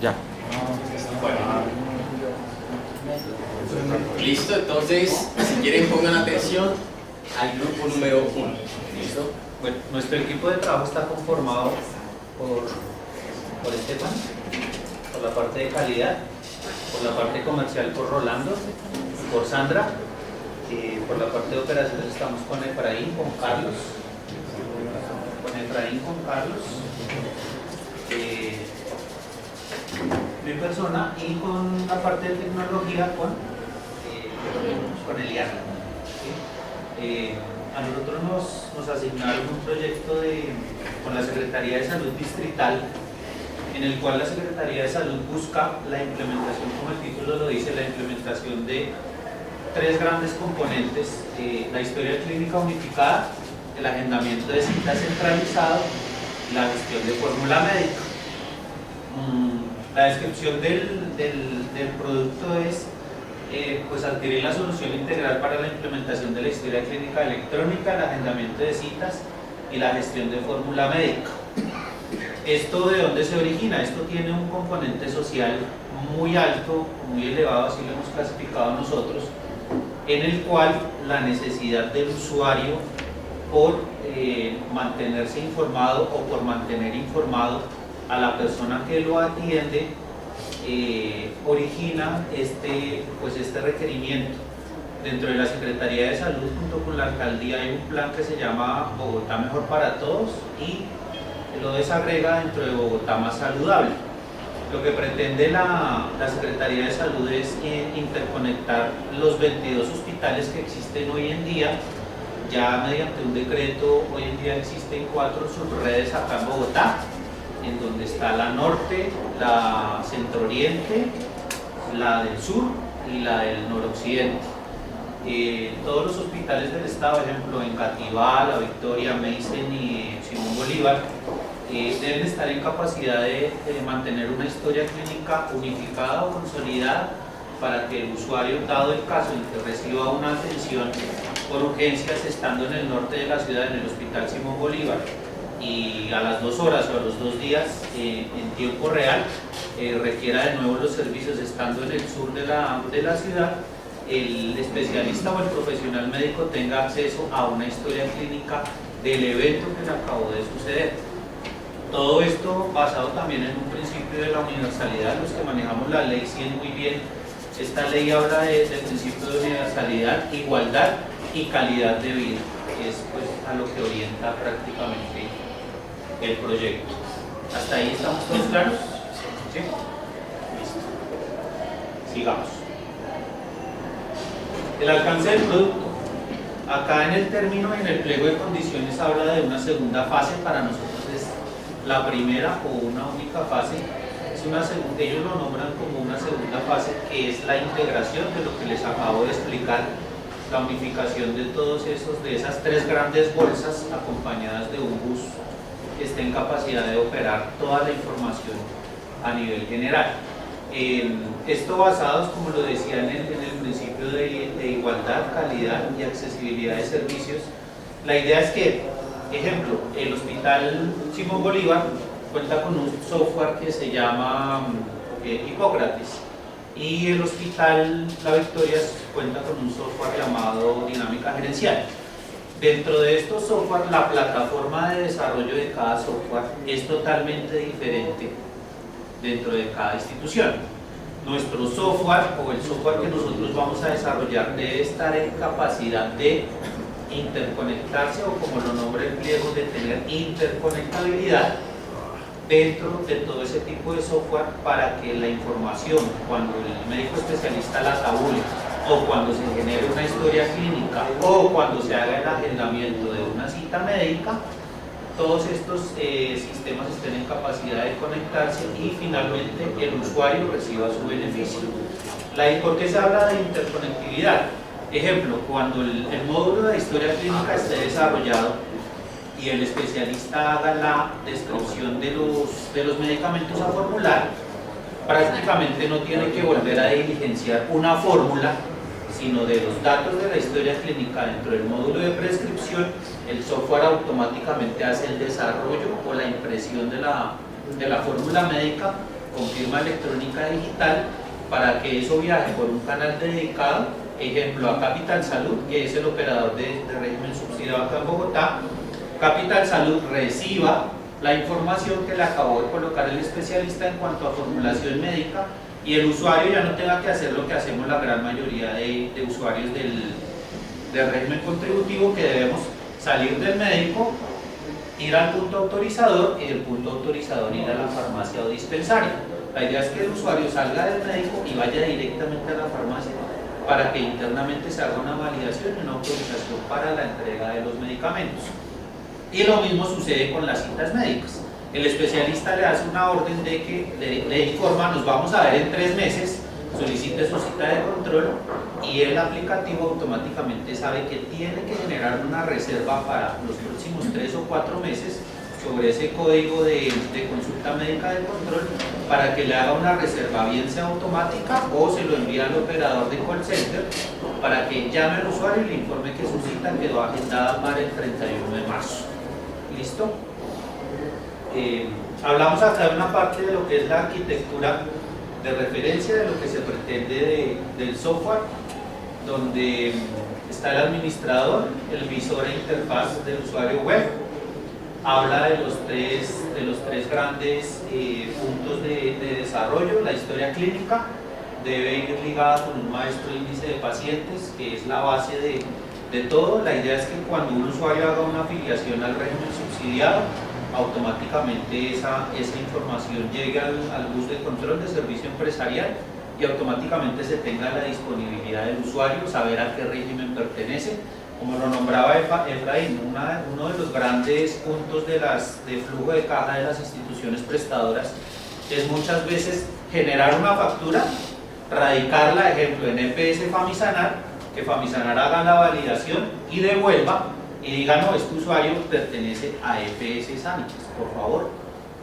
Ya. Bueno. Listo, entonces, si quieren pongan atención al grupo número 1. ¿Listo? Bueno, nuestro equipo de trabajo está conformado por Estefan, por la parte de calidad, por la parte comercial por Rolando, por Sandra, por la parte de operaciones estamos con Efraín, con Carlos, mi persona, y con la parte de tecnología con Eliana. ¿Sí? A nosotros nos asignaron un proyecto con la Secretaría de Salud Distrital, en el cual la Secretaría de Salud busca la implementación, como el título lo dice, la implementación de tres grandes componentes: la historia clínica unificada, el agendamiento de citas centralizado y la gestión de fórmula médica. La descripción del producto es pues adquirir la solución integral para la implementación de la historia clínica electrónica, el agendamiento de citas y la gestión de fórmula médica. ¿Esto de dónde se origina? Esto tiene un componente social muy alto, muy elevado, así lo hemos clasificado nosotros, en el cual la necesidad del usuario por mantenerse informado o por mantener informado a la persona que lo atiende origina este requerimiento. Dentro de la Secretaría de Salud, junto con la Alcaldía, hay un plan que se llama Bogotá Mejor para Todos y lo desagrega dentro de Bogotá Más Saludable. Lo que pretende la Secretaría de Salud es interconectar los 22 hospitales que existen hoy en día. Ya mediante un decreto, hoy en día existen 4 subredes acá en Bogotá, en donde está la norte, la centro-oriente, la del sur y la del noroccidente. Todos los hospitales del estado, por ejemplo en Cativá, La Victoria, Meisen y Simón Bolívar, deben estar en capacidad de mantener una historia clínica unificada o consolidada para que el usuario, dado el caso en que reciba una atención por urgencias estando en el norte de la ciudad, en el Hospital Simón Bolívar, y a las 2 horas o a los 2 días en tiempo real requiera de nuevo los servicios estando en el sur de la ciudad, el especialista o el profesional médico tenga acceso a una historia clínica del evento que le acabó de suceder. Todo esto basado también en un principio de la universalidad. Los que manejamos la ley 100 muy bien, esta ley habla del principio de universalidad, igualdad y calidad de vida, que es pues a lo que orienta prácticamente el proyecto. ¿Hasta ahí estamos todos claros? ¿Sí? Listo. Sigamos. El alcance del producto. Acá en el término y en el pliego de condiciones habla de una segunda fase. Para nosotros es la primera o una única fase. Es una segunda, ellos lo nombran como una segunda fase, que es la integración de lo que les acabo de explicar, la unificación de esas 3 grandes bolsas acompañadas de un bus que esté en capacidad de operar toda la información a nivel general. Esto basados, como lo decía en el principio de igualdad, calidad y accesibilidad de servicios. La idea es que, ejemplo, el Hospital Simón Bolívar cuenta con un software que se llama Hipócrates, y el Hospital La Victoria cuenta con un software llamado Dinámica Gerencial. Dentro de estos software, la plataforma de desarrollo de cada software es totalmente diferente dentro de cada institución. Nuestro software o el software que nosotros vamos a desarrollar debe estar en capacidad de interconectarse, o como lo nombra el pliego, de tener interconectabilidad dentro de todo ese tipo de software, para que la información, cuando el médico especialista la tabule, o cuando se genere una historia clínica, o cuando se haga el agendamiento de una cita médica, todos estos sistemas estén en capacidad de conectarse y finalmente el usuario reciba su beneficio. ¿Por qué se habla de interconectividad? Ejemplo, cuando el módulo de historia clínica esté desarrollado y el especialista haga la descripción de los medicamentos a formular, prácticamente no tiene que volver a diligenciar una fórmula, sino de los datos de la historia clínica dentro del módulo de prescripción, el software automáticamente hace el desarrollo o la impresión de la fórmula médica con firma electrónica digital para que eso viaje por un canal dedicado, ejemplo a Capital Salud, que es el operador de régimen subsidiado acá en Bogotá. Capital Salud reciba la información que le acabó de colocar el especialista en cuanto a formulación médica y el usuario ya no tenga que hacer lo que hacemos la gran mayoría de usuarios del régimen contributivo, que debemos salir del médico, ir al punto autorizador y del punto autorizador ir a la farmacia o dispensario. La idea es que el usuario salga del médico y vaya directamente a la farmacia para que internamente se haga una validación y una autorización para la entrega de los medicamentos. Y lo mismo sucede con las citas médicas. El especialista le hace una orden de que le informa, nos vamos a ver en 3 meses, solicite su cita de control y el aplicativo automáticamente sabe que tiene que generar una reserva para los próximos 3 o 4 meses sobre ese código de consulta médica de control para que le haga una reserva, bien sea automática o se lo envía al operador de call center para que llame al usuario y le informe que su cita quedó agendada para el 31 de marzo. ¿Listo? Hablamos acá de una parte de lo que es la arquitectura de referencia, de lo que se pretende del software, donde está el administrador, el visor e interfaz del usuario web. Habla de los tres grandes puntos de desarrollo. La historia clínica debe ir ligada con un maestro índice de pacientes, que es la base de todo. La idea es que cuando un usuario haga una afiliación al régimen subsidiado, automáticamente esa información llegue al bus de control de servicio empresarial y automáticamente se tenga la disponibilidad del usuario, saber a qué régimen pertenece. Como lo nombraba Efraín, uno de los grandes puntos de flujo de caja de las instituciones prestadoras es muchas veces generar una factura, radicarla, ejemplo, en EPS Famisanar, que Famisanar haga la validación y devuelva y diga, no, este usuario pertenece a EPS Sánchez, por favor,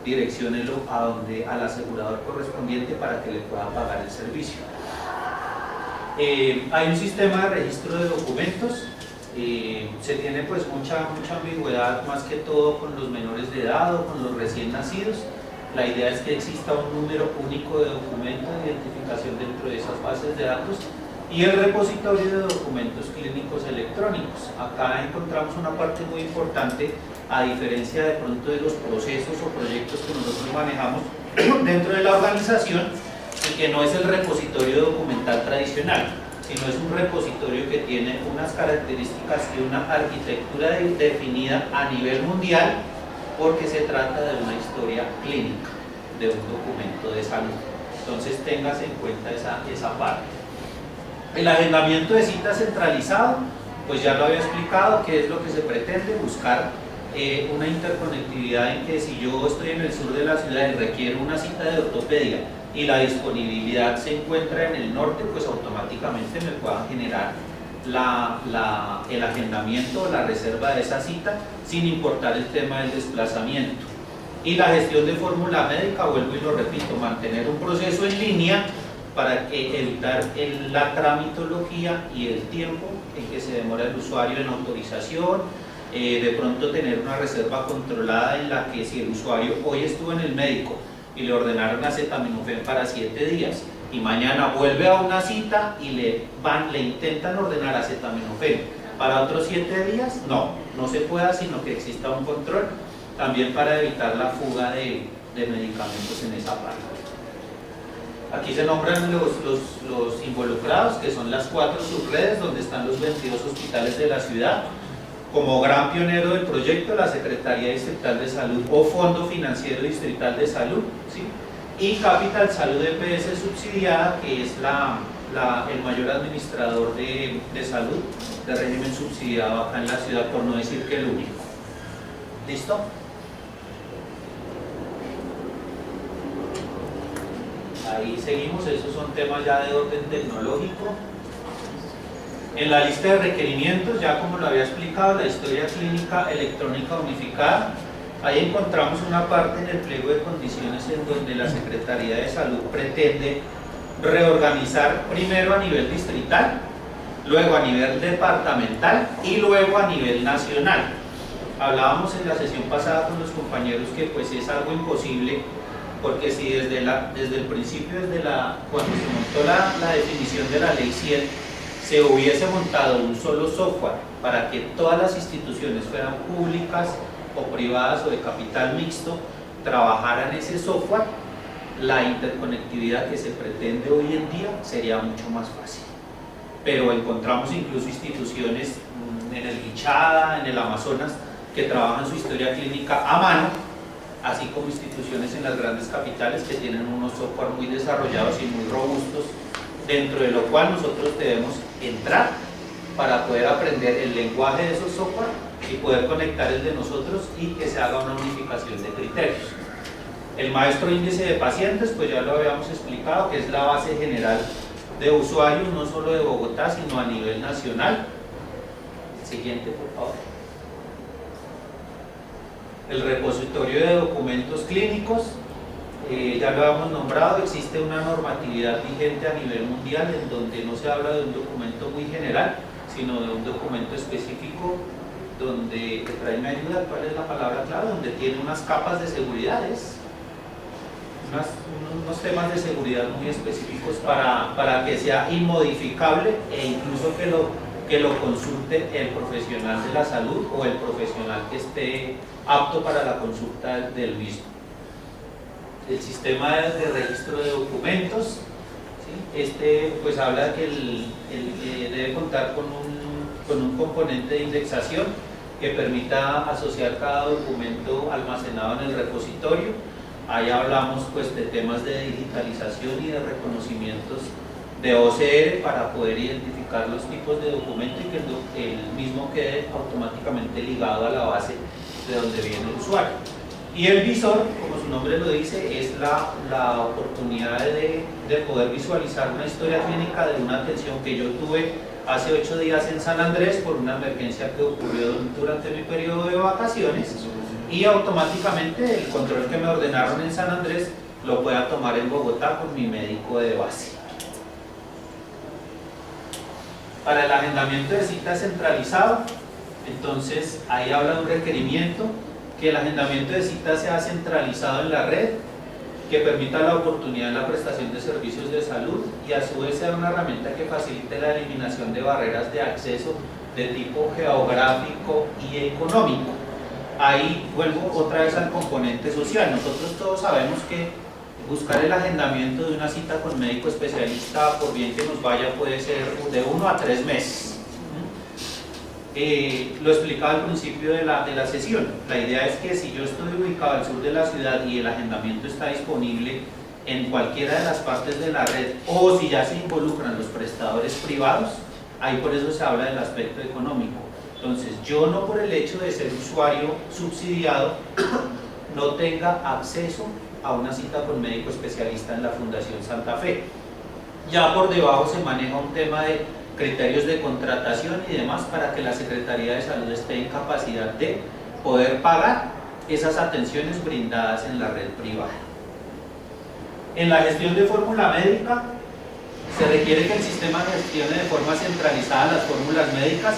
direcciónelo al asegurador correspondiente para que le pueda pagar el servicio. Hay un sistema de registro de documentos. Se tiene pues mucha ambigüedad, más que todo con los menores de edad o con los recién nacidos. La idea es que exista un número único de documento de identificación dentro de esas bases de datos y el repositorio de documentos clínicos electrónicos. Acá encontramos una parte muy importante, a diferencia de pronto de los procesos o proyectos que nosotros manejamos dentro de la organización, y que no es el repositorio documental tradicional, sino es un repositorio que tiene unas características y una arquitectura definida a nivel mundial, porque se trata de una historia clínica, de un documento de salud. Entonces téngase en cuenta esa parte. El agendamiento de citas centralizado, pues ya lo había explicado, que es lo que se pretende, buscar una interconectividad en que si yo estoy en el sur de la ciudad y requiero una cita de ortopedia y la disponibilidad se encuentra en el norte, pues automáticamente me pueda generar el agendamiento o la reserva de esa cita sin importar el tema del desplazamiento. Y la gestión de fórmula médica, vuelvo y lo repito, mantener un proceso en línea para evitar la tramitología y el tiempo en que se demora el usuario en autorización, de pronto tener una reserva controlada en la que si el usuario hoy estuvo en el médico y le ordenaron acetaminofén para 7 días y mañana vuelve a una cita y le intentan ordenar acetaminofén para otros 7 días, no se pueda, sino que exista un control también para evitar la fuga de medicamentos en esa parte. Aquí se nombran los involucrados, que son las 4 subredes donde están los 22 hospitales de la ciudad. Como gran pionero del proyecto, la Secretaría Distrital de Salud o Fondo Financiero Distrital de Salud, ¿sí? Y Capital Salud EPS subsidiada, que es el mayor administrador de salud de régimen subsidiado acá en la ciudad, por no decir que el único. ¿Listo? Ahí seguimos, esos son temas ya de orden tecnológico. En la lista de requerimientos, ya como lo había explicado, la historia clínica electrónica unificada, ahí encontramos una parte en el pliego de condiciones en donde la Secretaría de Salud pretende reorganizar primero a nivel distrital, luego a nivel departamental y luego a nivel nacional. Hablábamos en la sesión pasada con los compañeros que pues es algo imposible porque si desde el principio, cuando se montó la definición de la ley 100, se hubiese montado un solo software para que todas las instituciones fueran públicas o privadas o de capital mixto, trabajaran ese software, la interconectividad que se pretende hoy en día sería mucho más fácil. Pero encontramos incluso instituciones en el Bichada, en el Amazonas, que trabajan su historia clínica a mano, así como instituciones en las grandes capitales que tienen unos software muy desarrollados y muy robustos, dentro de lo cual nosotros debemos entrar para poder aprender el lenguaje de esos software y poder conectar el de nosotros y que se haga una unificación de criterios. El maestro índice de pacientes, pues ya lo habíamos explicado, que es la base general de usuarios, no solo de Bogotá, sino a nivel nacional. Siguiente, por favor. El repositorio de documentos clínicos, ya lo habíamos nombrado, existe una normatividad vigente a nivel mundial en donde no se habla de un documento muy general, sino de un documento específico donde, me ayuda, ¿cuál es la palabra clave? Donde tiene unas capas de seguridad, unos temas de seguridad muy específicos para que sea inmodificable e incluso que lo consulte el profesional de la salud o el profesional que esté apto para la consulta del mismo. El sistema de registro de documentos, ¿sí? Pues habla de que debe contar con un componente de indexación que permita asociar cada documento almacenado en el repositorio. Ahí hablamos pues de temas de digitalización y de reconocimientos de OCR para poder identificar los tipos de documento y que el mismo quede automáticamente ligado a la base de donde viene el usuario. Y el visor, como su nombre lo dice, es la oportunidad de poder visualizar una historia clínica de una atención que yo tuve hace 8 días en San Andrés por una emergencia que ocurrió durante mi periodo de vacaciones, y automáticamente el control que me ordenaron en San Andrés lo pueda tomar en Bogotá con mi médico de base. Para el agendamiento de citas centralizado, entonces ahí habla de un requerimiento, que el agendamiento de citas sea centralizado en la red, que permita la oportunidad en la prestación de servicios de salud y a su vez sea una herramienta que facilite la eliminación de barreras de acceso de tipo geográfico y económico. Ahí vuelvo otra vez al componente social. Nosotros todos sabemos que buscar el agendamiento de una cita con médico especialista, por bien que nos vaya, puede ser de 1 a 3 meses. Lo explicaba al principio de la sesión. La idea es que si yo estoy ubicado al sur de la ciudad y el agendamiento está disponible en cualquiera de las partes de la red, o si ya se involucran los prestadores privados, ahí por eso se habla del aspecto económico. Entonces, yo no, por el hecho de ser usuario subsidiado, no tenga acceso a una cita con médico especialista en la Fundación Santa Fe. Ya por debajo se maneja un tema de criterios de contratación y demás para que la Secretaría de Salud esté en capacidad de poder pagar esas atenciones brindadas en la red privada. En la gestión de fórmula médica, se requiere que el sistema gestione de forma centralizada las fórmulas médicas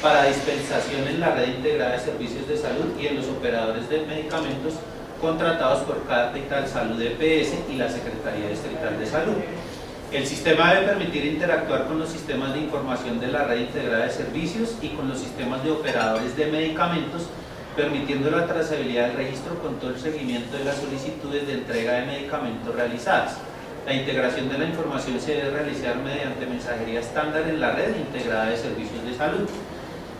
para dispensación en la red integrada de servicios de salud y en los operadores de medicamentos contratados por Capital Salud EPS y la Secretaría Distrital de Salud. El sistema debe permitir interactuar con los sistemas de información de la red integrada de servicios y con los sistemas de operadores de medicamentos, permitiendo la trazabilidad del registro con todo el seguimiento de las solicitudes de entrega de medicamentos realizadas. La integración de la información se debe realizar mediante mensajería estándar en la red integrada de servicios de salud.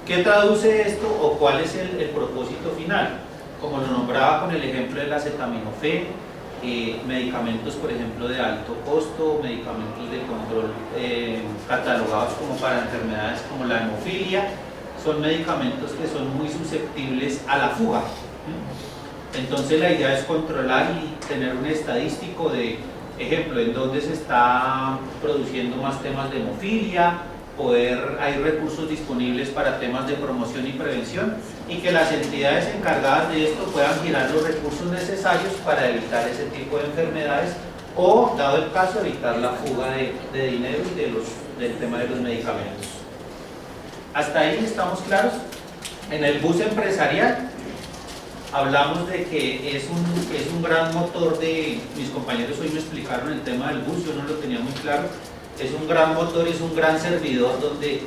¿Qué traduce esto o cuál es el propósito final? Como lo nombraba con el ejemplo del acetaminofén, medicamentos, por ejemplo, de alto costo, medicamentos de control catalogados como para enfermedades como la hemofilia, son medicamentos que son muy susceptibles a la fuga. Entonces la idea es controlar y tener un estadístico de, ejemplo, en dónde se está produciendo más temas de hemofilia, hay recursos disponibles para temas de promoción y prevención, y que las entidades encargadas de esto puedan girar los recursos necesarios para evitar ese tipo de enfermedades o, dado el caso, evitar la fuga de dinero y del tema de los medicamentos. ¿Hasta ahí estamos claros? En el bus empresarial hablamos de que es un gran motor de, mis compañeros hoy me explicaron el tema del bus, yo no lo tenía muy claro, es un gran motor, es un gran servidor donde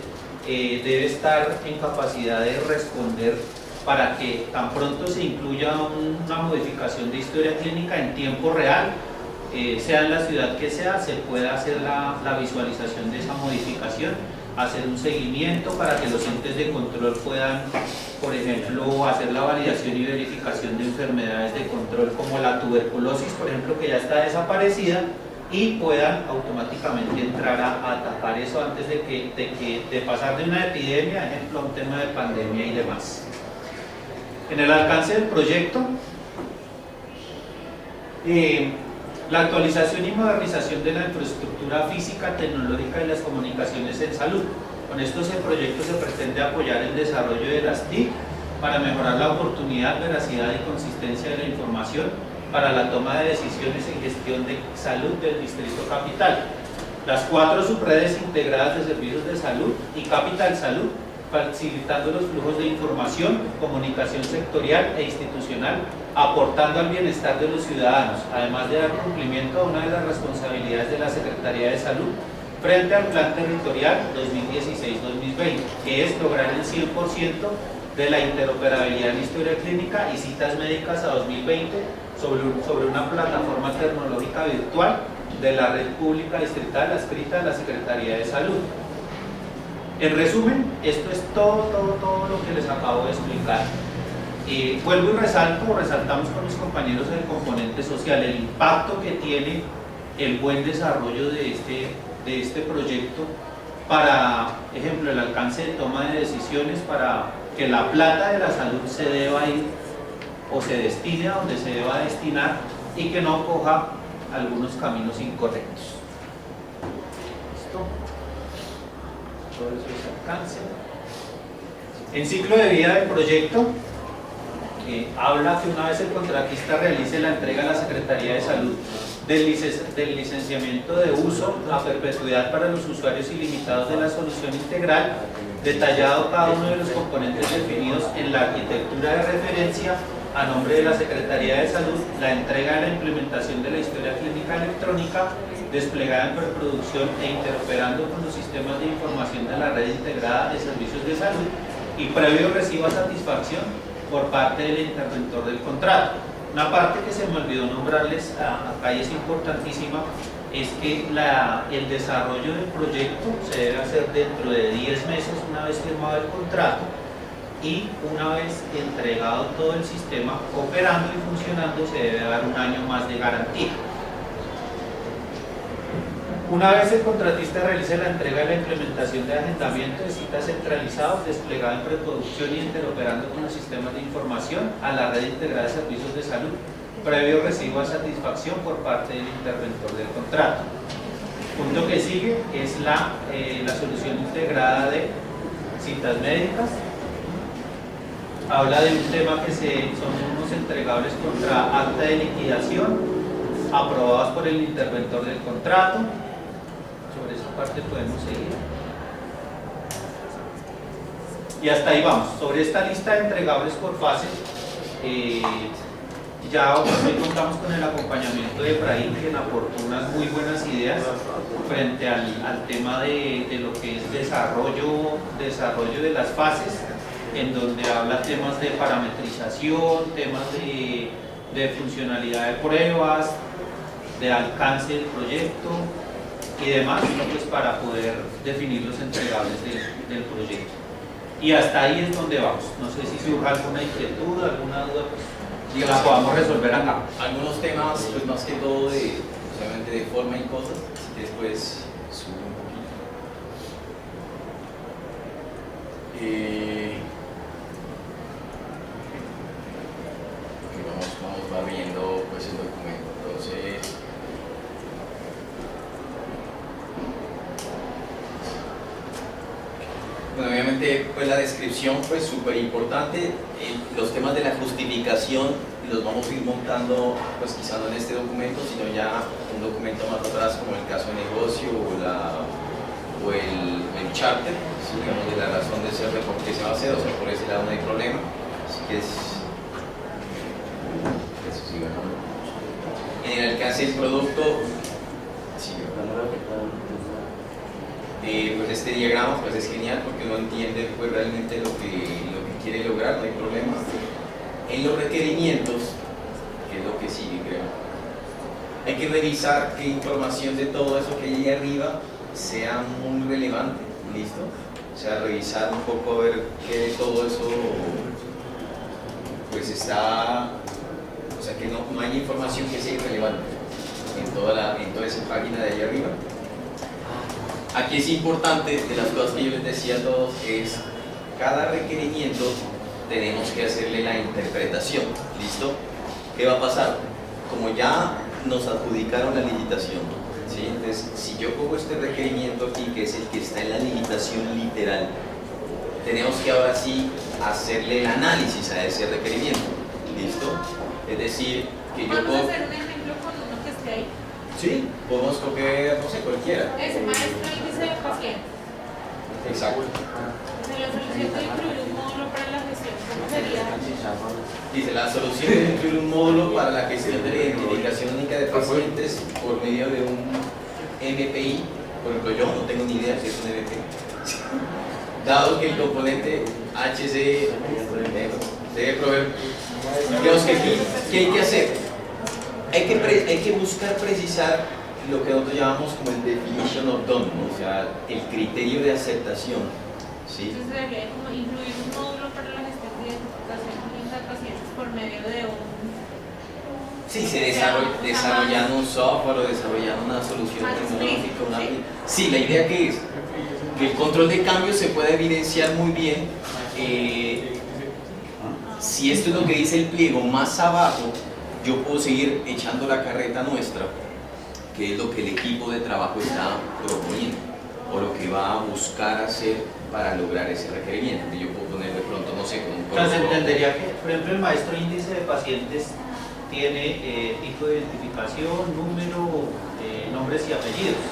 debe estar en capacidad de responder para que tan pronto se incluya una modificación de historia clínica en tiempo real, sea en la ciudad que sea, se pueda hacer la visualización de esa modificación, hacer un seguimiento para que los entes de control puedan, por ejemplo, hacer la validación y verificación de enfermedades de control como la tuberculosis, por ejemplo, que ya está desaparecida, y puedan automáticamente entrar a atacar eso antes de pasar de una epidemia, ejemplo, a un tema de pandemia y demás. En el alcance del proyecto, la actualización y modernización de la infraestructura física, tecnológica y las comunicaciones en salud. Con estos proyectos se pretende apoyar el desarrollo de las TIC para mejorar la oportunidad, veracidad y consistencia de la información para la toma de decisiones en gestión de salud del Distrito Capital. Las 4 subredes integradas de servicios de salud y Capital Salud, facilitando los flujos de información, comunicación sectorial e institucional, aportando al bienestar de los ciudadanos, además de dar cumplimiento a una de las responsabilidades de la Secretaría de Salud frente al Plan Territorial 2016-2020, que es lograr el 100% de la interoperabilidad en historia clínica y citas médicas a 2020 sobre una plataforma tecnológica virtual de la red pública distrital adscrita a la Secretaría de Salud. En resumen, esto es todo lo que les acabo de explicar. Vuelvo y resaltamos con mis compañeros el componente social, el impacto que tiene el buen desarrollo de este proyecto para, ejemplo, el alcance de toma de decisiones para que la plata de la salud se deba ir o se destine a donde se deba destinar y que no coja algunos caminos incorrectos. ¿Listo? Todo eso es alcance. En ciclo de vida del proyecto, habla que una vez el contratista realice la entrega a la Secretaría de Salud del licenciamiento de uso a perpetuidad para los usuarios ilimitados de la solución integral, detallado cada uno de los componentes definidos en la arquitectura de referencia a nombre de la Secretaría de Salud, la entrega de la implementación de la historia clínica electrónica desplegada en preproducción e interoperando con los sistemas de información de la red integrada de servicios de salud y previo recibo a satisfacción por parte del interventor del contrato. Una parte que se me olvidó nombrarles acá y es importantísima es que el desarrollo del proyecto se debe hacer dentro de 10 meses una vez firmado el contrato y una vez entregado todo el sistema operando y funcionando se debe dar un año más de garantía. Una vez el contratista realice la entrega de la implementación de agendamiento de citas centralizados, desplegado en preproducción y interoperando con los sistemas de información a la red integrada de servicios de salud, previo recibo a satisfacción por parte del interventor del contrato. Punto que sigue es la solución integrada de citas médicas. Habla de un tema que son unos entregables contra acta de liquidación, aprobados por el interventor del contrato. Sobre esa parte podemos seguir. Y hasta ahí vamos. Sobre esta lista de entregables por fases, ya hoy contamos con el acompañamiento de Efraín, quien aportó unas muy buenas ideas frente al tema de lo que es desarrollo de las fases, en donde habla temas de parametrización, temas de funcionalidad de pruebas, de alcance del proyecto y demás, pues para poder definir los entregables del proyecto. Y hasta ahí es donde vamos. No sé si surge alguna inquietud, alguna duda, pues la podamos resolver acá. Algunos temas, pues más que todo obviamente de forma y cosas, así que después subo un poquito. Vamos viendo pues el documento. Entonces, bueno, obviamente pues la descripción pues súper importante, los temas de la justificación los vamos a ir montando pues quizá no en este documento, sino ya un documento más atrás como el caso de negocio o el charter, ¿sí? Digamos de la razón de ser, de por qué se va a hacer, o sea por ese lado no hay problema, así que En el alcance del producto, sí, pues este diagrama pues es genial porque uno entiende pues realmente lo que quiere lograr, no hay problema. En los requerimientos, que es lo que sigue, creo, hay que revisar qué información de todo eso que hay ahí arriba sea muy relevante, ¿listo? O sea, revisar un poco a ver qué de todo eso pues está, o sea, que no hay información que sea irrelevante en toda esa página de ahí arriba. Aquí es importante, de las cosas que yo les decía a todos, es cada requerimiento tenemos que hacerle la interpretación, ¿listo? ¿Qué va a pasar? Como ya nos adjudicaron la licitación, ¿sí? Entonces, si yo cojo este requerimiento aquí, que es el que está en la licitación literal, tenemos que ahora sí hacerle el análisis a ese requerimiento, ¿listo? Es decir, que yo ¿Podemos puedo... hacer un ejemplo con uno que esté ahí? Sí, podemos coger, no sé, cualquiera. Ese maestro índice de paciente. Exacto. De la solución de incluir un módulo para la gestión, ¿cómo sería? Dice, la solución es incluir un módulo para la gestión de la identificación única de pacientes por medio de un MPI. Por ejemplo, yo no tengo ni idea si es un MPI. Dado que el componente HC debe proveer. Digamos que aquí, ¿qué hay que hacer? Hay que buscar precisar lo que nosotros llamamos como el definition of done, o sea, el criterio de aceptación, ¿sí? Entonces sería como incluir un módulo para la gestión de identificación única de pacientes por medio de un... Sí, desarrollando un software o desarrollando una solución tecnológica, una... Sí, la idea que es que el control de cambio se pueda evidenciar muy bien. Si esto es lo que dice el pliego más abajo, yo puedo seguir echando la carreta nuestra, que es lo que el equipo de trabajo está proponiendo o lo que va a buscar hacer para lograr ese requerimiento. Yo puedo poner de pronto, no sé, con un Entonces entendería que, por ejemplo, el maestro índice de pacientes tiene tipo de identificación, número, nombres y apellidos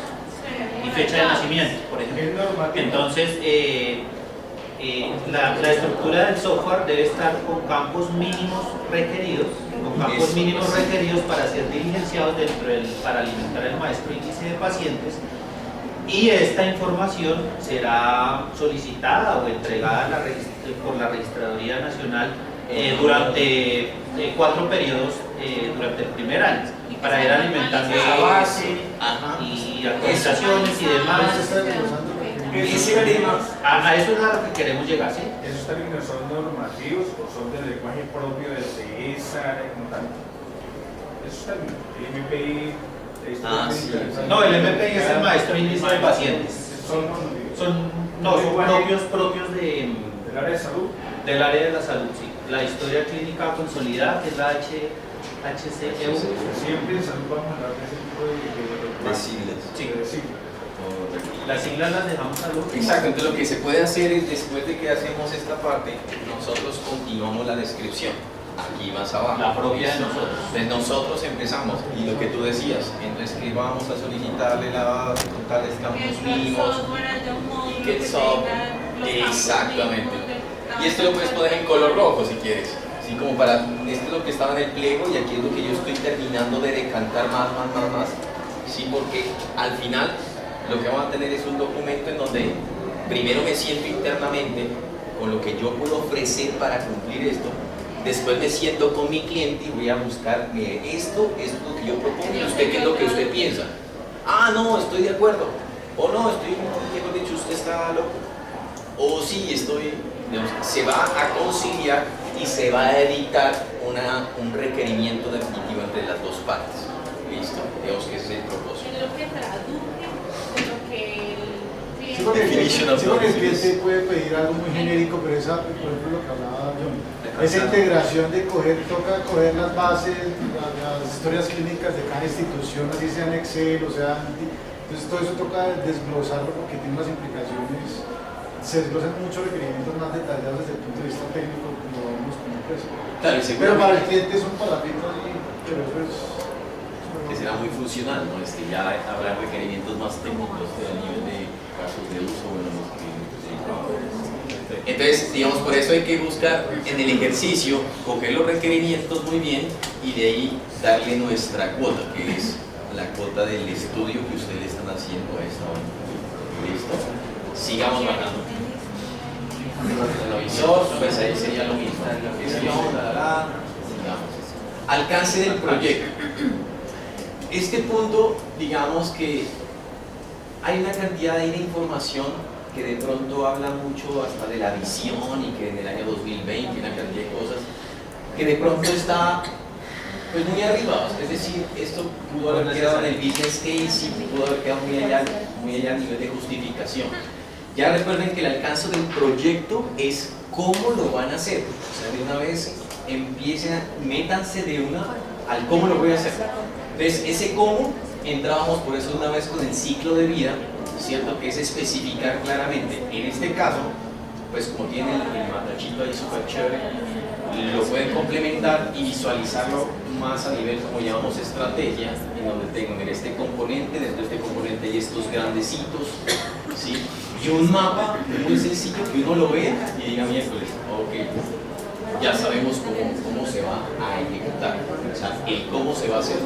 y fecha de nacimiento, por ejemplo. Entonces, la estructura del software debe estar con campos mínimos requeridos, para ser diligenciados para alimentar el maestro índice de pacientes, y esta información será solicitada o entregada por la Registraduría Nacional durante 4 periodos durante el primer año, para ir alimentando esa base y actualizaciones y demás. ese tema. A eso es a lo que queremos llegar, ¿sí? ¿Esos términos son normativos o son del lenguaje propio de esa área como tal? Esos términos, el MPI... Sí. No, el MPI es el maestro índice de pacientes. ¿Son normativos? Son propios ¿Del área de salud? del área de la salud, sí. La historia clínica consolidada, que es la HCEU. Siempre en salud vamos a hablar de ese tipo De siglas. Sí. de siglas. Las siglas las dejamos al último. Exacto, entonces lo que se puede hacer es, después de que hacemos esta parte, nosotros continuamos la descripción, aquí más abajo. La propia de nosotros. Entonces nosotros empezamos, y lo que tú decías, entonces que vamos a solicitarle tales campos mínimos, y que el software, exactamente. Y esto lo puedes poner en color rojo si quieres, ¿sí? Como para, esto es lo que estaba en el pliego y aquí es lo que yo estoy terminando de decantar más, ¿sí? Porque al final lo que vamos a tener es un documento en donde primero me siento internamente con lo que yo puedo ofrecer para cumplir esto, después me siento con mi cliente y voy a buscar, mire, esto es lo que yo propongo y usted qué es lo que usted piensa. Ah, no, estoy de acuerdo, o no, mejor dicho, usted está loco, o sí, estoy, digamos, se va a conciliar y se va a editar un requerimiento definitivo entre las dos partes. ¿Listo? Digamos que ese es el propósito. Es lo que traduje de lo que el Sí, porque Definition of el services. cliente puede pedir algo muy genérico, pero esa, por ejemplo, lo que hablaba John, esa integración de toca coger las bases, las historias clínicas de cada institución, así sea en Excel, o sea, entonces todo eso toca desglosarlo porque tiene unas implicaciones, se desglosan muchos requerimientos más detallados desde el punto de vista técnico, como vemos como empresa. Claro, y Pero para el seguramente cliente es un palapito ahí, pero eso es... que será muy funcional, ¿no? Ya habrá requerimientos más técnicos a nivel de casos de uso, bueno, los que... Entonces, digamos, por eso hay que buscar en el ejercicio, coger los requerimientos muy bien y de ahí darle nuestra cuota, que es la cuota del estudio que ustedes le están haciendo a esta hora. ¿Listo? Sigamos bajando. El visor, pues ahí sería lo mismo. Sigamos. Alcance del proyecto. Este punto, digamos que hay una cantidad de información que de pronto habla mucho hasta de la visión y que en el año 2020 una cantidad de cosas que de pronto está pues muy arriba, es decir, esto pudo haber quedado en el business case y pudo haber quedado muy allá a nivel de justificación. Ya recuerden que el alcance del proyecto es cómo lo van a hacer, o sea, de una vez empiecen, métanse de una al cómo lo voy a hacer. Entonces, ese cómo, entrábamos por eso una vez con el ciclo de vida, ¿cierto? Que es especificar claramente, en este caso, pues como tiene el matachito ahí súper chévere, lo pueden complementar y visualizarlo más a nivel, como llamamos, estrategia, en donde tengo, mira, este componente, dentro de este componente hay estos grandecitos, ¿sí? Y un mapa muy sencillo que uno lo vea y diga miércoles, ok, ya sabemos cómo se va a ejecutar, o sea, el cómo se va a hacer.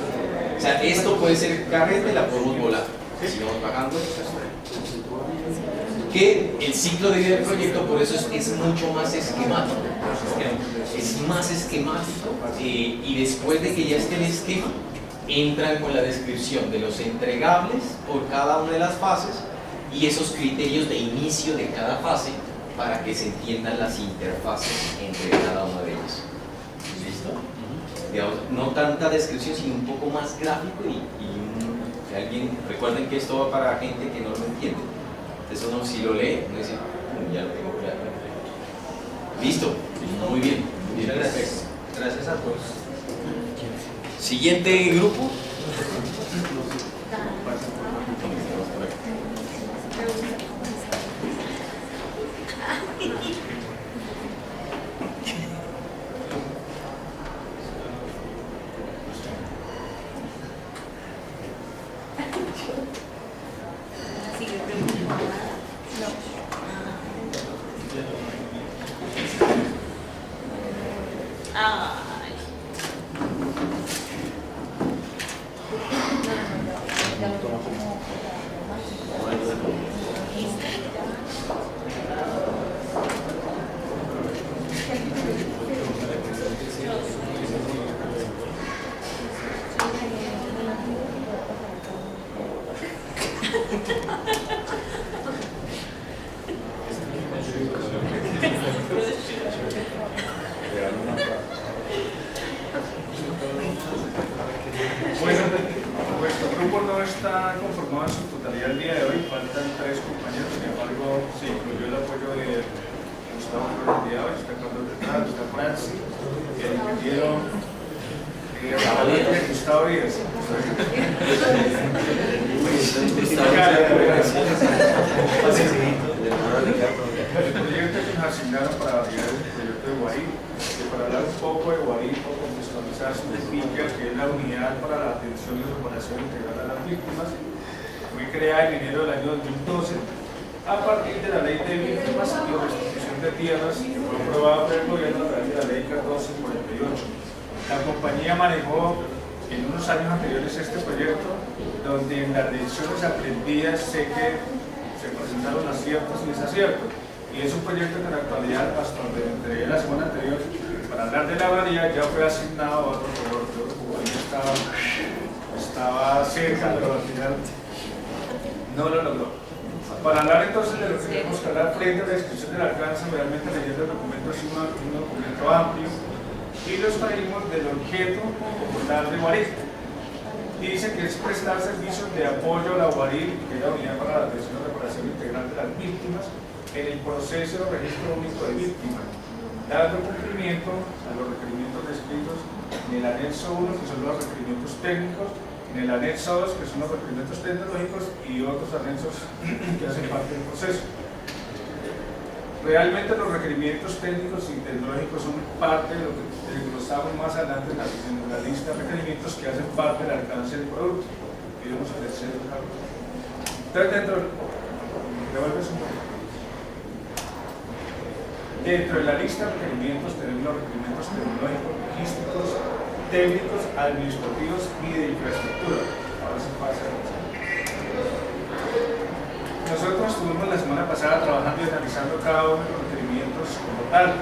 O sea, esto puede ser carrete, la podemos volar. Sigamos bajando. Que el ciclo de vida del proyecto, por eso es mucho más esquemático. Es más esquemático y después de que ya esté el esquema, entran con la descripción de los entregables por cada una de las fases y esos criterios de inicio de cada fase para que se entiendan las interfaces entre cada una de ellas. ¿Listo? Digamos, no tanta descripción, sino un poco más gráfico y alguien, recuerden que esto va para gente que no lo entiende. Entonces uno si lo lee, uno dice, ya lo tengo claro. Listo, muy bien. Muchas gracias. Gracias a todos. Siguiente grupo. Bueno, nuestro grupo no está conformado en su totalidad el día de hoy, faltan 3 compañeros, sin embargo se incluyó el apoyo de Gustavo Flores de hoy, está Carlos detrás, está Franci, el ingeniero Gustavo Díaz. El proyecto que nos asignaron para validar el proyecto de Guarí, para hablar un poco de Guarí, contextualizar su PICA, que es la unidad para la atención y reparación integral a las víctimas, fue creada en enero del año 2012 a partir de la ley de víctimas y restitución de tierras que fue aprobada por el gobierno a través de la ley 1448. La compañía manejó en unos años anteriores este proyecto, donde en las lecciones aprendidas sé que se presentaron aciertos y desaciertos. Y es un proyecto que en la actualidad, hasta donde entregué la semana anterior, para hablar de la avería, ya fue asignado a otro color. Creo que estaba cerca, pero al final no lo logró. Para hablar entonces de lo que tenemos que hablar frente a la descripción del alcance, realmente leyendo el documento es un documento amplio y los traímos del objeto total de Guarí. Dice que es prestar servicios de apoyo a la Guarí, que es la unidad para la atención y reparación integral de las víctimas, en el proceso de registro único de víctimas, dando cumplimiento a los requerimientos descritos en el anexo 1, que son los requerimientos técnicos, en el anexo 2, que son los requerimientos tecnológicos, y otros anexos que hacen parte del proceso. Realmente los requerimientos técnicos y tecnológicos son parte de lo que desglosamos más adelante en la lista de requerimientos que hacen parte del alcance del producto. Iremos al tercero, Carlos. Entonces, devuelves un poco. Dentro de la lista de requerimientos tenemos los requerimientos tecnológicos, logísticos, técnicos, administrativos y de infraestructura. Ahora se pasa a nosotros estuvimos la semana pasada trabajando y analizando cada uno de los requerimientos como tal,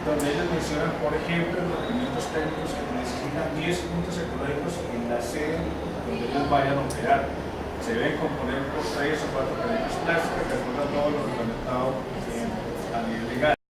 donde ellos mencionan, por ejemplo, los requerimientos técnicos que necesitan 10 puntos ecológicos en la sede donde ellos vayan a operar. Se deben componer por 3 o 4 cadenas plásticas, de acuerdo a todo lo reglamentado a nivel legal.